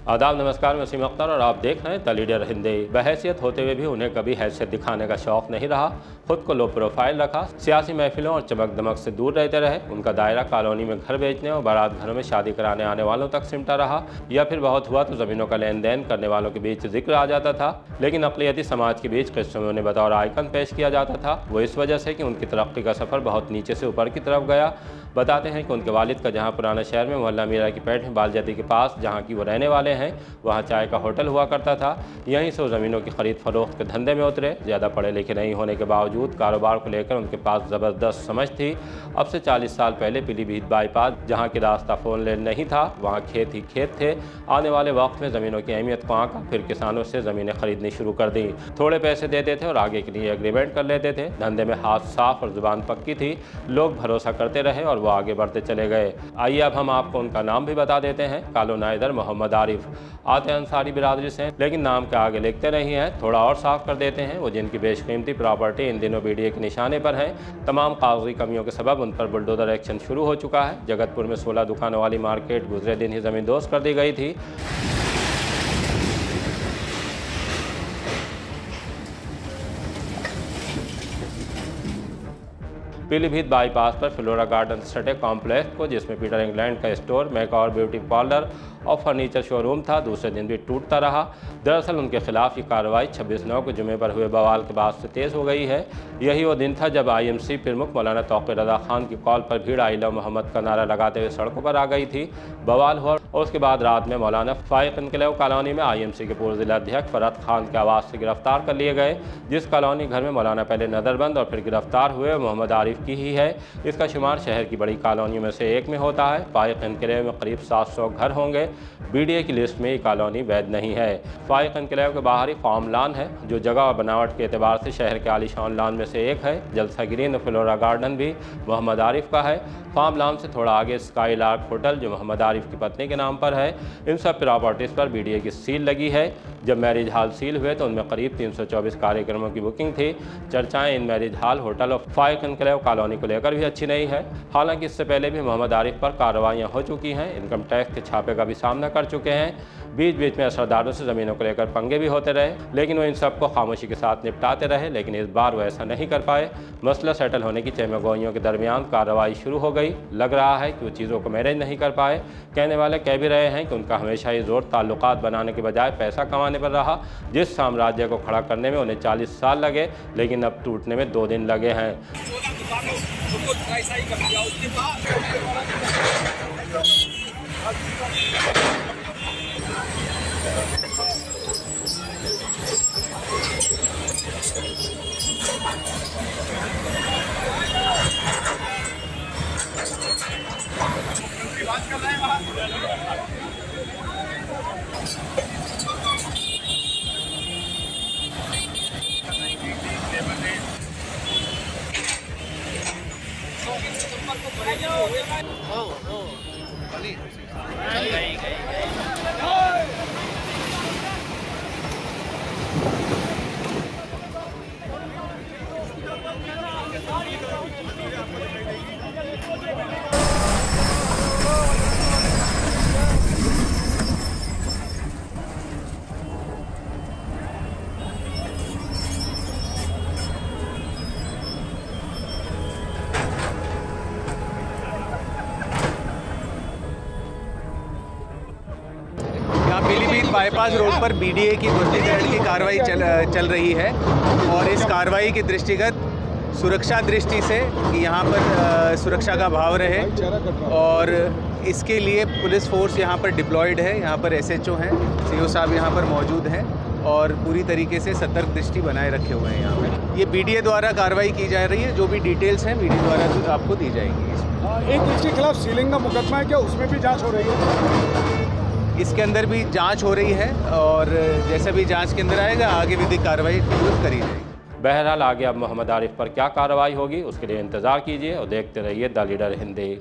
आदाब, नमस्कार। मैं वसीम अख्तर और आप देख रहे हैं द लीडर हिंदी। बहैसियत होते हुए भी उन्हें कभी हैसियत दिखाने का शौक़ नहीं रहा। खुद को लो प्रोफाइल रखा, सियासी महफिलों और चमक दमक से दूर रहते रहे। उनका दायरा कॉलोनी में घर बेचने और बारात घरों में शादी कराने आने वालों तक सिमटा रहा, या फिर बहुत हुआ तो ज़मीनों का लेन देन करने वालों के बीच जिक्र आ जाता था। लेकिन अक़लियती समाज के बीच किस्सों में उन्हें बतौर आइकन पेश किया जाता था। वो इस वजह से कि उनकी तरक्की का सफ़र बहुत नीचे से ऊपर की तरफ गया। बताते हैं कि उनके वालिद का जहाँ पुराना शहर में मोहल्ला मीरा की पेठ में बालजदी के पास, जहाँ की वो रहने वाले हैं, वहाँ चाय का होटल हुआ करता था। यहीं से वो ज़मीनों की खरीद फरोख्त के धंधे में उतरे। ज़्यादा पढ़े लिखे नहीं होने के बावजूद कारोबार को लेकर उनके पास ज़बरदस्त समझ थी। अब से 40 साल पहले पीलीभीत बाईपास, जहाँ की रास्ता फोन लेन नहीं था, वहाँ खेत ही खेत थे। आने वाले वक्त में ज़मीनों की अहमियत को आंका, फिर किसानों से ज़मीनें खरीदनी शुरू कर दी। थोड़े पैसे देते थे और आगे के लिए एग्रीमेंट कर लेते थे। धंधे में हाथ साफ और ज़ुबान पक्की थी। लोग भरोसा करते रहे और वो आगे बढ़ते चले गए। आइए अब हम आपको उनका नाम भी बता देते हैं। कालोनाइदर मोहम्मद आरिफ आते अंसारी बिरादरी से, लेकिन नाम के आगे लिखते नहीं हैं। थोड़ा और साफ कर देते हैं। वो जिनकी बेशकीमती प्रॉपर्टी इन दिनों बीडीए के निशाने पर है। तमाम कागजी कमियों के सबब उन पर बुलडोजर एक्शन शुरू हो चुका है। जगतपुर में 16 दुकानों वाली मार्केट गुजरे दिन ही ज़मींदोज़ कर दी गई थी। पीलीभीत बाईपास पर फ्लोरा गार्डन सटे कॉम्प्लेक्स को, जिसमें पीटर इंग्लैंड का स्टोर, मेकओवर ब्यूटी पार्लर और फर्नीचर शोरूम था, दूसरे दिन भी टूटता रहा। दरअसल उनके खिलाफ ये कार्रवाई 26/9 को जुमे पर हुए बवाल के बाद से तेज़ हो गई है। यही वो दिन था जब IMC प्रमुख मौलाना तौक़ीर रज़ा खान की कॉल पर भीड़ आई लव मोहम्मद का नारा लगाते हुए सड़कों पर आ गई थी। बवाल हुआ और उसके बाद रात में मौलाना फ़ाइक इनकलाब कॉलोनी में IMC के पूर्व जिला अध्यक्ष फरहत खान के आवाज़ से गिरफ्तार कर लिए गए। जिस कॉलोनी घर में मौलाना पहले नज़रबंद और फिर गिरफ्तार हुए, मोहम्मद आरिफ की ही है। इसका शुमार शहर की बड़ी कॉलोनियों में से एक में होता है। फ़ाइक इनकलाब में करीब 700 घर होंगे। BDA की लिस्ट में ये कॉलोनी वैध नहीं है। फ़ाइक इनकलाब के बाहर ही फार्म लान है, जो जगह और बनावट के एतबार से शहर के आलीशान लान में से एक है। जलसा ग्रीन और फ्लोरा गार्डन भी मोहम्मद आरिफ का है। फार्म लान से थोड़ा आगे स्काई लार्क होटल, जो मोहम्मद आरिफ की पत्नी के नाम पर है। इन सब प्रॉपर्टीज़ पर BDA की सील लगी है। जब मैरिज हॉल सील हुए तो उनमें करीब 324 कार्यक्रमों की बुकिंग थी। चर्चाएं इन मैरिज हॉल, होटल और फ़ाइक इनकलाब कॉलोनी को लेकर भी अच्छी नहीं है। हालांकि इससे पहले भी मोहम्मद आरिफ पर कार्रवाइयाँ हो चुकी हैं। इनकम टैक्स के छापे का भी सामना कर चुके हैं। बीच बीच में असरदारों से ज़मीनों को लेकर पंगे भी होते रहे, लेकिन वो इन सबको खामोशी के साथ निपटाते रहे। लेकिन इस बार वो ऐसा नहीं कर पाए। मसला सेटल होने की चहमगोइयों के दरमियान कार्रवाई शुरू हो गई। लग रहा है कि वो चीज़ों को मैनेज नहीं कर पाए। कहने वाले कह भी रहे हैं कि उनका हमेशा ही जोर ताल्लुकात बनाने के बजाय पैसा कमाने पर रहा। जिस साम्राज्य को खड़ा करने में उन्हें 40 साल लगे, लेकिन अब टूटने में 2 दिन लगे हैं। पीलीभीत बाईपास रोड पर BDA की वर्गीकरण की कार्रवाई चल रही है। और इस कार्रवाई के दृष्टिगत सुरक्षा दृष्टि से कि यहाँ पर सुरक्षा का भाव रहे, और इसके लिए पुलिस फोर्स यहाँ पर डिप्लॉयड है। यहाँ पर SHO हैं, CO साहब यहाँ पर मौजूद हैं और पूरी तरीके से सतर्क दृष्टि बनाए रखे हुए हैं। यहाँ पर ये BDA द्वारा कार्रवाई की जा रही है। जो भी डिटेल्स हैं BDA द्वारा आपको दी जाएंगी। एक इसके खिलाफ सीलिंग का मुकदमा है, क्या उसमें भी जाँच हो रही है? इसके अंदर भी जांच हो रही है और जैसा भी जांच के अंदर आएगा आगे विधिक कार्रवाई करी जाएगी। बहरहाल आगे अब मोहम्मद आरिफ पर क्या कार्रवाई होगी, उसके लिए इंतज़ार कीजिए और देखते रहिए द लीडर हिंदी।